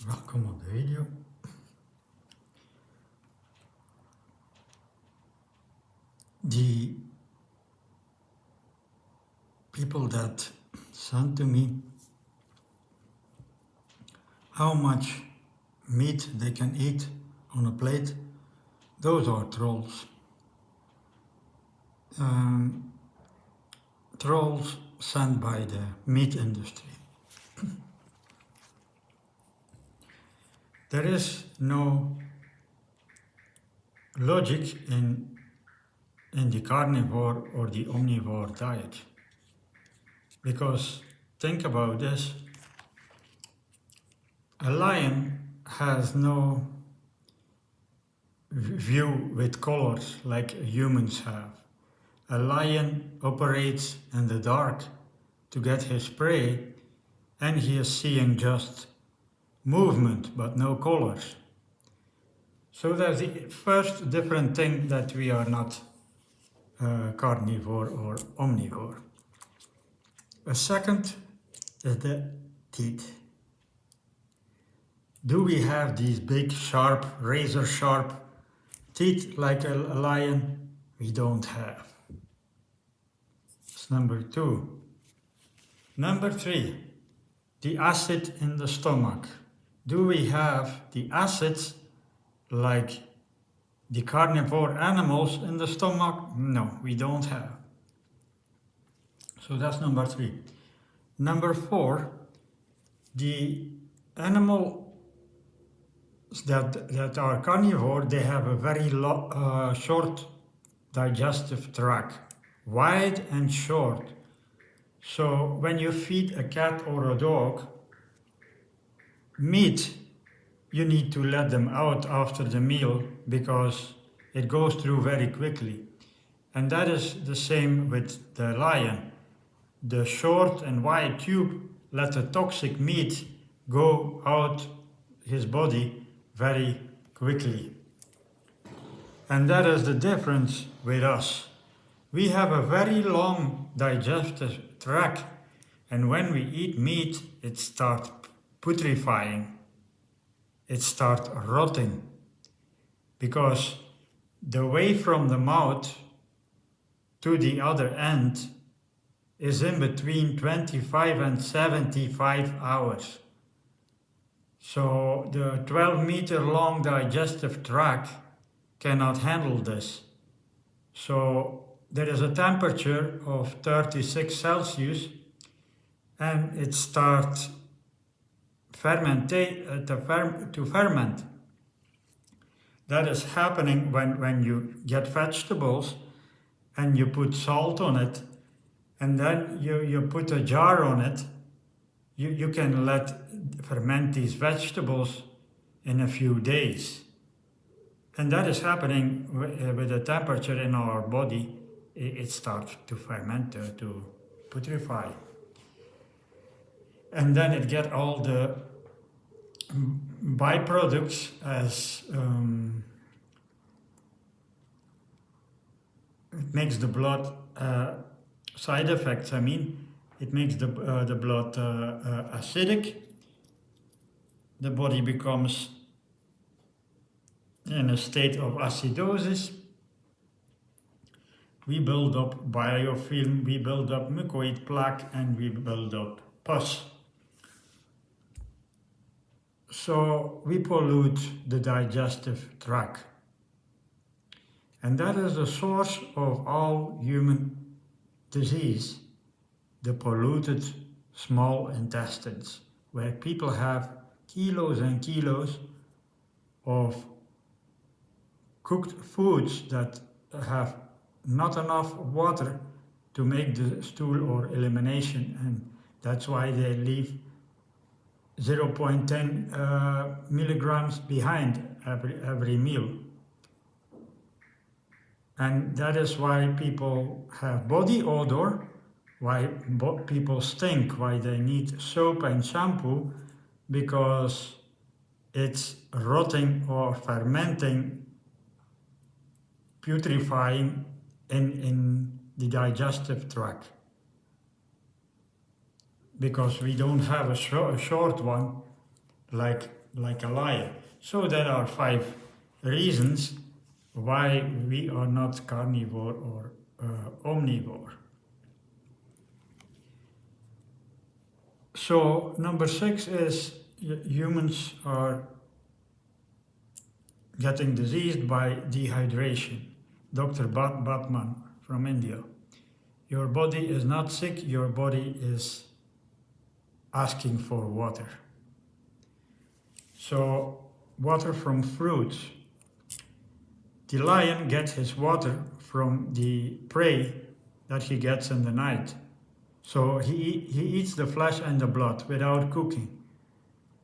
Welkom op de video. The people that sent to me how much meat they can eat on a plate, those are trolls. Trolls sent by the meat industry. There is no logic in the carnivore or the omnivore diet. Because think about this, a lion has no view with colors like humans have. A lion operates in the dark to get his prey, and he is seeing just movement but no colors. So that's the first different thing, that we are not carnivore or omnivore. A second is the teeth. Do we have these big, sharp, razor sharp teeth like a lion? We don't have. That's number two. Number three, the acid in the stomach. Do we have the acids like the carnivore animals in the stomach? No, we don't have. So that's number three. Number four, the animals that are carnivore, they have a very short digestive tract, wide and short. So when you feed a cat or a dog meat, you need to let them out after the meal because it goes through very quickly. And that is the same with the lion. The short and wide tube let the toxic meat go out his body very quickly. And that is the difference with us. We have a very long digestive tract, and when we eat meat, it starts putrefying. It starts rotting, because the way from the mouth to the other end is in between 25 and 75 hours. So the 12-meter long digestive tract cannot handle this. So there is a temperature of 36 Celsius, and it starts to ferment. That is happening when you get vegetables and you put salt on it, and then you put a jar on it. You can ferment these vegetables in a few days. And that is happening with the temperature in our body. It starts to ferment, to putrefy. And then it gets all the byproducts as it makes the blood side effects. It makes the blood acidic. The body becomes in a state of acidosis. We build up biofilm, we build up mucoid plaque, and we build up pus. So we pollute the digestive tract. And that is the source of all human disease, the polluted small intestines, where people have kilos and kilos of cooked foods that have not enough water to make the stool or elimination, and that's why they leave 0.10 milligrams behind every meal. And that is why people have body odor, why people stink, why they need soap and shampoo, because it's rotting or fermenting, putrefying in the digestive tract. Because we don't have a short one like like a lion. So there are 5 reasons why we are not carnivore or omnivore. So number 6 is humans are getting diseased by dehydration. Dr. Batman from India. Your body is not sick, your body is asking for water. So water from fruits. The lion gets his water from the prey that he gets in the night. So he eats the flesh and the blood without cooking.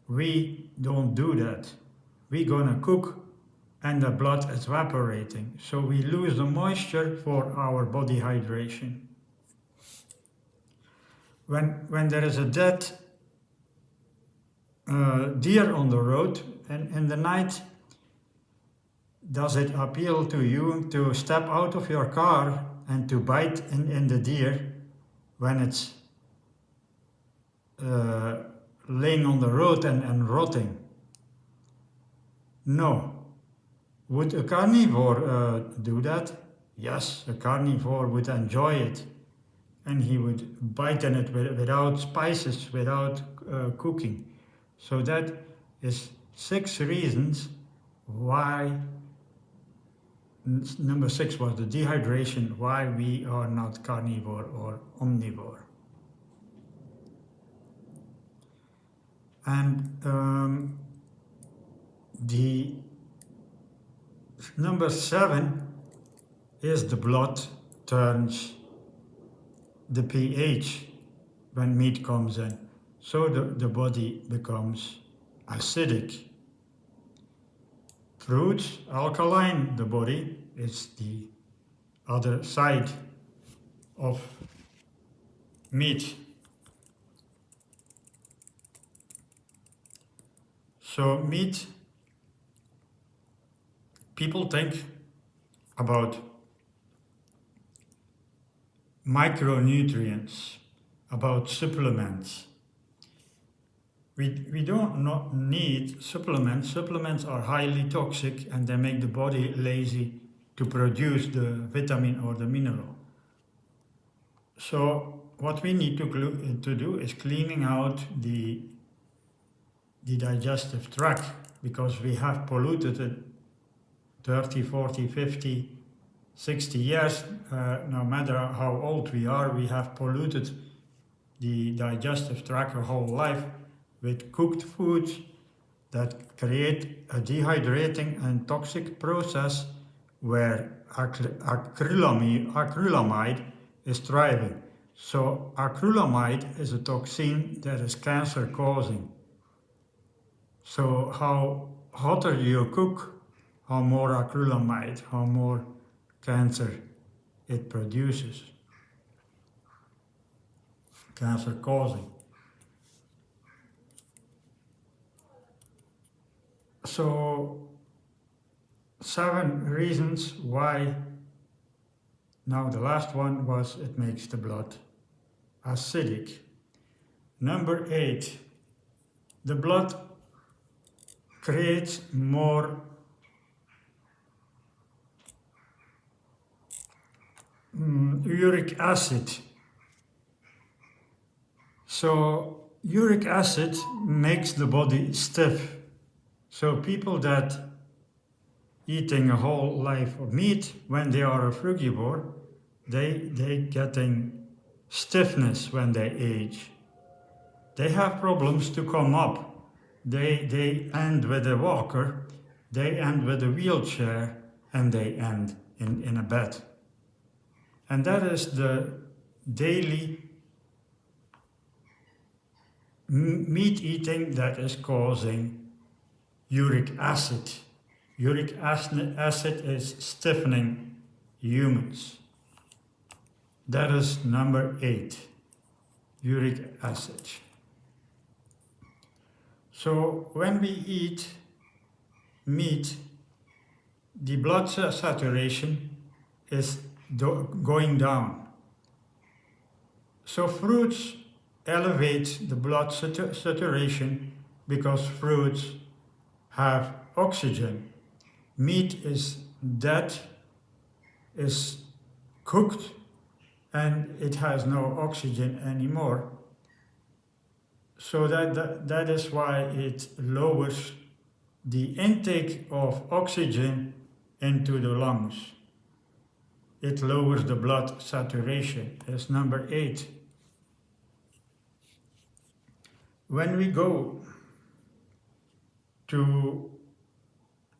We don't do that. We're gonna cook and the blood is evaporating. So we lose the moisture for our body hydration. When there is a dead deer on the road and in the night, does it appeal to you to step out of your car and to bite in the deer when it's laying on the road and rotting? No. Would a carnivore do that? Yes, a carnivore would enjoy it. And he would bite in it without spices, without cooking. So that is 6 reasons why. Number 6 was the dehydration, why we are not carnivore or omnivore. And the number 7 is the blood turns the pH when meat comes in. So the body becomes acidic. Fruits, alkaline, the body is the other side of meat. So meat, people think about micronutrients, about supplements. We don't not need supplements. Supplements are highly toxic and they make the body lazy to produce the vitamin or the mineral. So what we need to do is cleaning out the digestive tract, because we have polluted it 30, 40, 50, 60 years, no matter how old we are, we have polluted the digestive tract our whole life with cooked foods that create a dehydrating and toxic process where acrylamide is thriving. So acrylamide is a toxin that is cancer causing. So how hotter you cook, how more acrylamide, how more cancer it produces. Cancer causing. So 7 reasons why. Now the last one was it makes the blood acidic. Number 8, the blood creates more uric acid. So uric acid makes the body stiff. So people that eating a whole life of meat, when they are a frugivore, they getting stiffness when they age. They have problems to come up. They end with a walker, they end with a wheelchair, and they end in a bed. And that is the daily meat eating that is causing uric acid. Uric acid is stiffening humans. That is number 8, uric acid. So when we eat meat, the blood saturation is going down. So fruits elevate the blood saturation because fruits have oxygen. Meat is dead, is cooked, and it has no oxygen anymore. So that is why it lowers the intake of oxygen into the lungs. It lowers the blood saturation. That's number 8. When we go to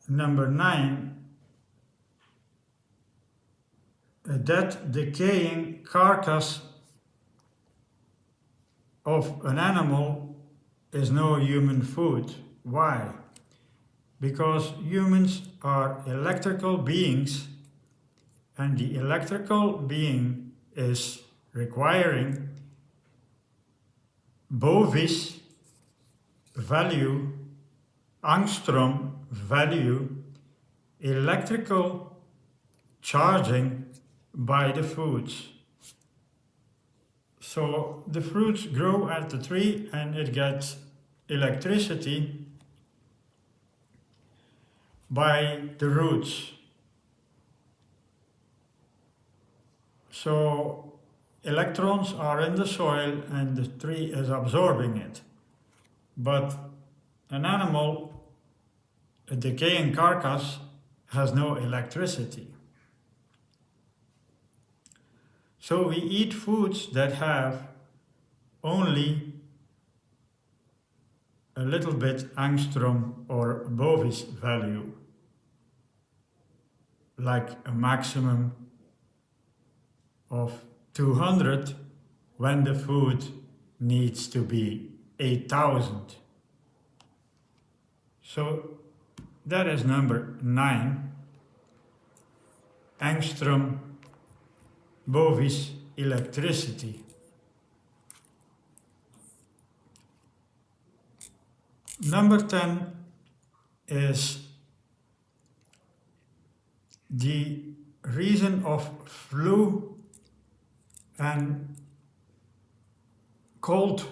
number 9, that decaying carcass of an animal is no human food. Why? Because humans are electrical beings, and the electrical being is requiring Bovis value, angstrom value, electrical charging by the foods. So the fruits grow at the tree and it gets electricity by the roots. So electrons are in the soil and the tree is absorbing it. But an animal, a decaying carcass, has no electricity. So we eat foods that have only a little bit angstrom or Bovis value, like a maximum of 200 when the food needs to be 8,000. So that is number 9, angstrom Bovis electricity. Number 10 is the reason of flu and cold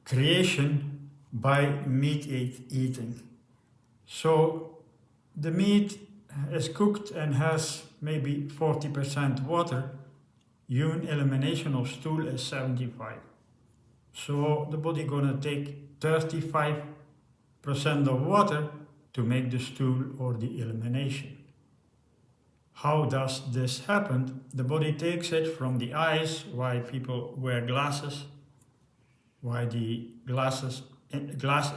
creation by meat eating. So the meat is cooked and has maybe 40% water. Human elimination of stool is 75. So the body gonna take 35% of water to make the stool or the elimination. How does this happen? The body takes it from the eyes, why people wear glasses, why the glass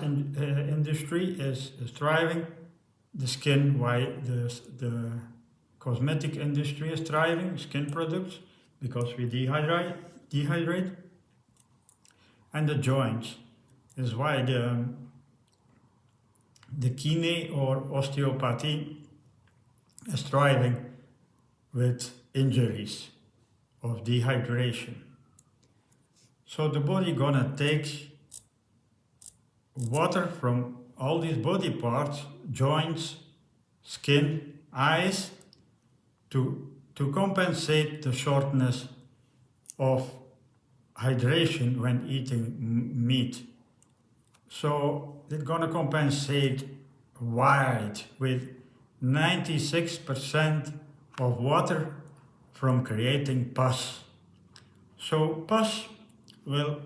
industry is thriving, the skin, why the cosmetic industry is thriving, skin products, because we dehydrate. And the joints is why the kine or osteopathy is thriving with injuries of dehydration. So the body gonna take water from all these body parts, joints, skin, eyes, to compensate the shortness of hydration when eating meat. So it's gonna compensate wide with 96% of water from creating pus. So pus will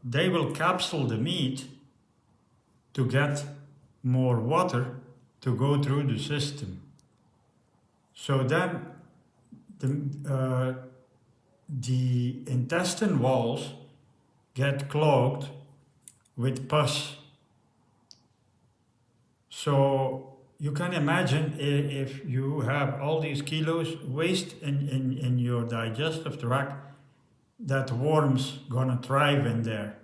they will capsule the meat to get more water to go through the system. So then the intestine walls get clogged with pus. So you can imagine if you have all these kilos waste in your digestive tract, that worms gonna thrive in there.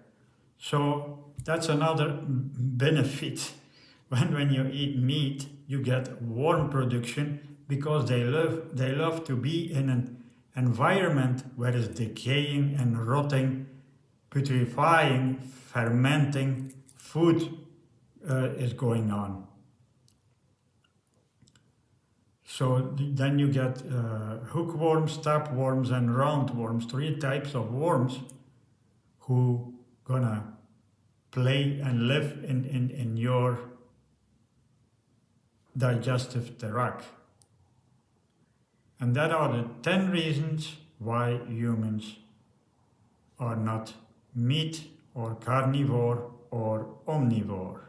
So that's another benefit. When you eat meat, you get worm production because they love to be in an environment where it's decaying and rotting, putrefying, fermenting food is going on. So then you get hookworms, tapeworms, and roundworms, 3 types of worms who gonna play and live in your digestive tract. And that are the 10 reasons why humans are not meat or carnivore or omnivore.